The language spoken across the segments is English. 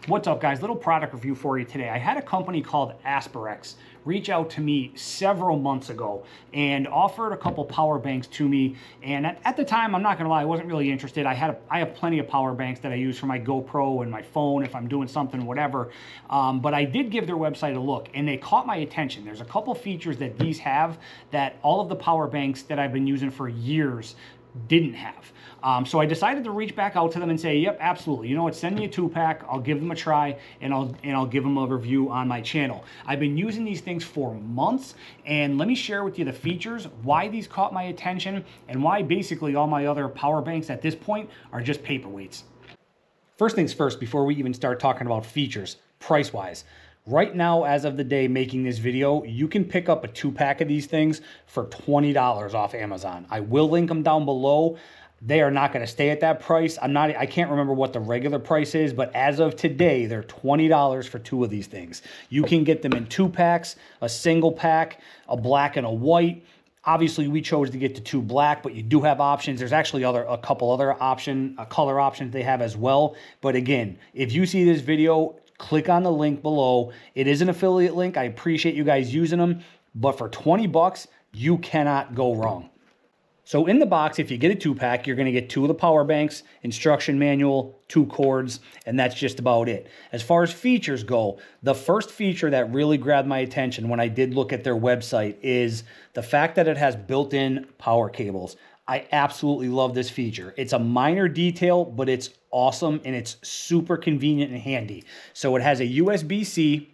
What's up, guys? Little product review for you today. I had a company called AsperX reach out to me several months ago and offered a couple power banks to me. And at the time, I'm not gonna lie, I wasn't really interested. I have plenty of power banks that I use for my GoPro and my phone if I'm doing something, whatever. But I did give their website a look and they caught my attention. There's a couple features that these have that all of the power banks that I've been using for years didn't have. So I decided to reach back out to them and say, yep, absolutely. You know what, send me a 2-pack, I'll give them a try, and I'll give them a review on my channel. I've been using these things for months, and let me share with you the features, why these caught my attention, and why basically all my other power banks at this point are just paperweights. First things first, before we even start talking about features, price-wise. Right now, as of the day making this video, you can pick up a 2-pack of these things for $20 off Amazon. I will link them down below. They are not going to stay at that price. I can't remember what the regular price is, but as of today, they're $20 for 2 of these things. You can get them in 2-packs, a single pack, a black and a white. Obviously, we chose to get the 2 black, but you do have options. There's actually a couple other color options they have as well. But again, if you see this video, click on the link below. It is an affiliate link. I appreciate you guys using them, but for 20 bucks, you cannot go wrong. So in the box, if you get a 2-pack, you're going to get 2 of the power banks, instruction manual, 2 cords, and that's just about it. As far as features go, the first feature that really grabbed my attention when I did look at their website is the fact that it has built-in power cables. I absolutely love this feature. It's a minor detail, but it's awesome and it's super convenient and handy. So it has a USB-C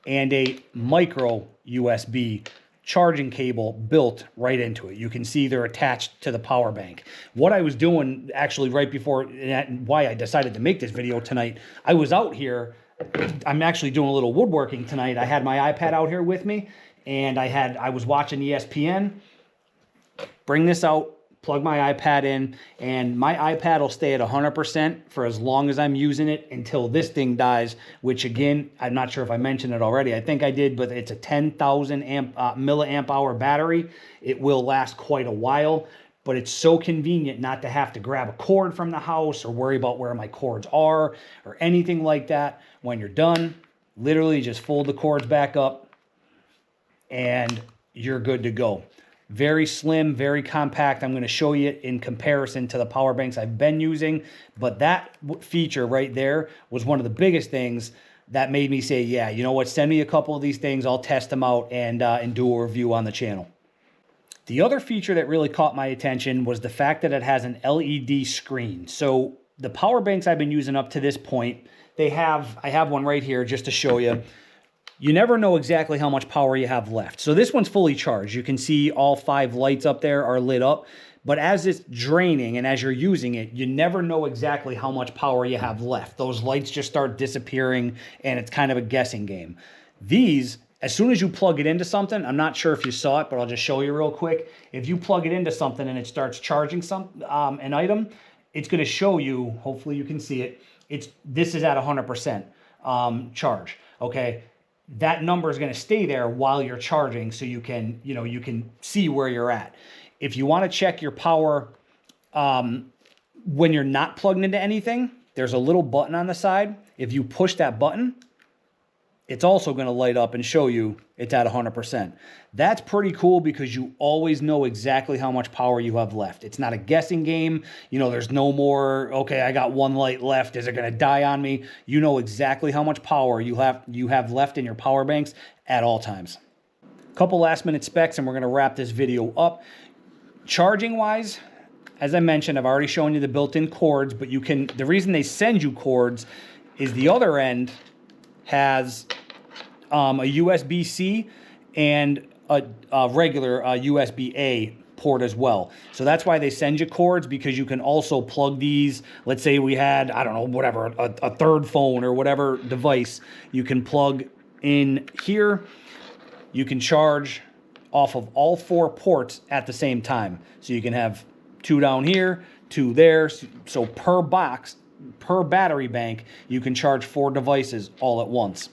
and a micro USB charging cable built right into it. You can see they're attached to the power bank. What I was doing actually right before, and why I decided to make this video tonight, I was out here, I'm actually doing a little woodworking tonight. I had my iPad out here with me and I was watching ESPN, bring this out, plug my iPad in, and my iPad will stay at 100% for as long as I'm using it until this thing dies, which again, I'm not sure if I mentioned it already. I think I did, but it's a 10,000 milliamp hour battery. It will last quite a while, but it's so convenient not to have to grab a cord from the house or worry about where my cords are or anything like that. When you're done, literally just fold the cords back up and you're good to go. Very slim, very compact. I'm going to show you in comparison to the power banks I've been using, but that feature right there was one of the biggest things that made me say, yeah, you know what, send me a couple of these things, I'll test them out and do a review on the channel. The other feature that really caught my attention was the fact that it has an LED screen. So the power banks I've been using up to this point, I have one right here just to show you. You never know exactly how much power you have left. So this one's fully charged. You can see all 5 lights up there are lit up. But as it's draining and as you're using it, you never know exactly how much power you have left. Those lights just start disappearing and it's kind of a guessing game. These, as soon as you plug it into something, I'm not sure if you saw it, but I'll just show you real quick. If you plug it into something and it starts charging an item, it's going to show you, hopefully you can see it, this is at 100% charge, okay? That number is going to stay there while you're charging so you can see where you're at. If you want to check your power when you're not plugged into anything, there's a little button on the side. If you push that button, it's also going to light up and show you it's at 100%. That's pretty cool because you always know exactly how much power you have left. It's not a guessing game. You know, there's no more, okay, I got 1 light left. Is it going to die on me? You know exactly how much power you have left in your power banks at all times. Couple last minute specs and we're going to wrap this video up. Charging wise, as I mentioned, I've already shown you the built-in cords, but the reason they send you cords is the other end has a USB-C and a regular USB-A port as well. So that's why they send you cords, because you can also plug these. Let's say we had, I don't know, whatever, a third phone or whatever device. You can plug in here. You can charge off of all 4 ports at the same time. So you can have 2 down here, 2 there. So per box, per battery bank, you can charge 4 devices all at once.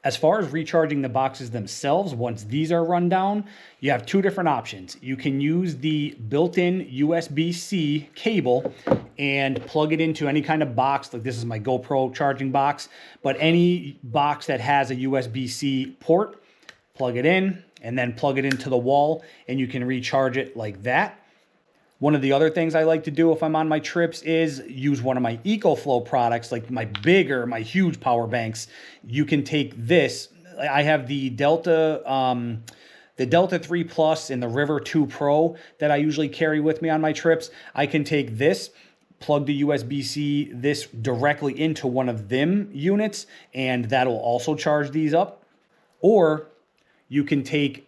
As far as recharging the boxes themselves, once these are run down, you have two different options. You can use the built-in USB-C cable and plug it into any kind of box. Like this is my GoPro charging box, but any box that has a USB-C port, plug it in and then plug it into the wall and you can recharge it like that. One of the other things I like to do if I'm on my trips is use one of my EcoFlow products, like my huge power banks. You can take this. I have the Delta 3 Plus and the River 2 Pro that I usually carry with me on my trips. I can take this, plug the USB-C this directly into one of them units, and that'll also charge these up. Or you can take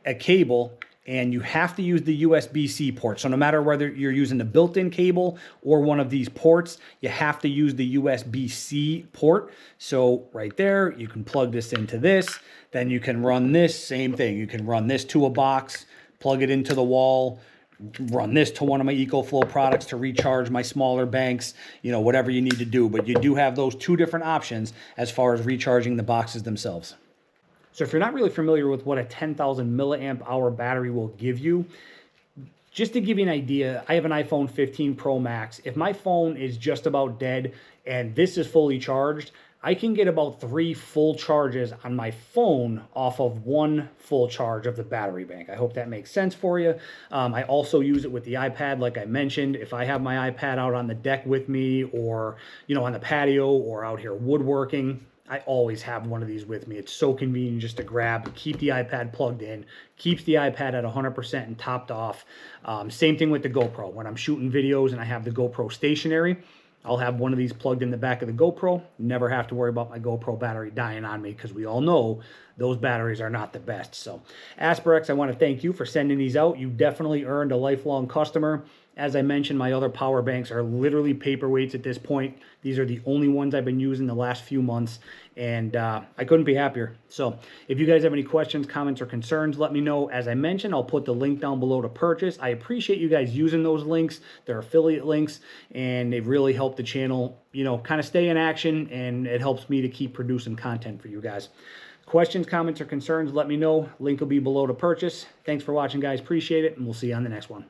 a cable and you have to use the USB-C port. So no matter whether you're using the built-in cable or one of these ports, you have to use the USB-C port. So right there, you can plug this into this. Then you can run this, same thing. You can run this to a box, plug it into the wall, run this to one of my EcoFlow products to recharge my smaller banks, you know, whatever you need to do. But you do have those two different options as far as recharging the boxes themselves. So if you're not really familiar with what a 10,000 milliamp hour battery will give you, just to give you an idea, I have an iPhone 15 Pro Max. If my phone is just about dead and this is fully charged, I can get about 3 full charges on my phone off of 1 full charge of the battery bank. I hope that makes sense for you. I also use it with the iPad, like I mentioned. If I have my iPad out on the deck with me or, you know, on the patio or out here woodworking, I always have one of these with me. It's so convenient just to grab, keep the iPad plugged in, keeps the iPad at 100% and topped off. Same thing with the GoPro. When I'm shooting videos and I have the GoPro stationary, I'll have one of these plugged in the back of the GoPro. Never have to worry about my GoPro battery dying on me because we all know those batteries are not the best. So AsperX, I want to thank you for sending these out. You definitely earned a lifelong customer. As I mentioned, my other power banks are literally paperweights at this point. These are the only ones I've been using the last few months, and I couldn't be happier. So if you guys have any questions, comments, or concerns, let me know. As I mentioned, I'll put the link down below to purchase. I appreciate you guys using those links. They're affiliate links, and they've really helped the channel, you know, kind of stay in action, and it helps me to keep producing content for you guys. Questions, comments, or concerns, let me know. Link will be below to purchase. Thanks for watching, guys. Appreciate it, and we'll see you on the next one.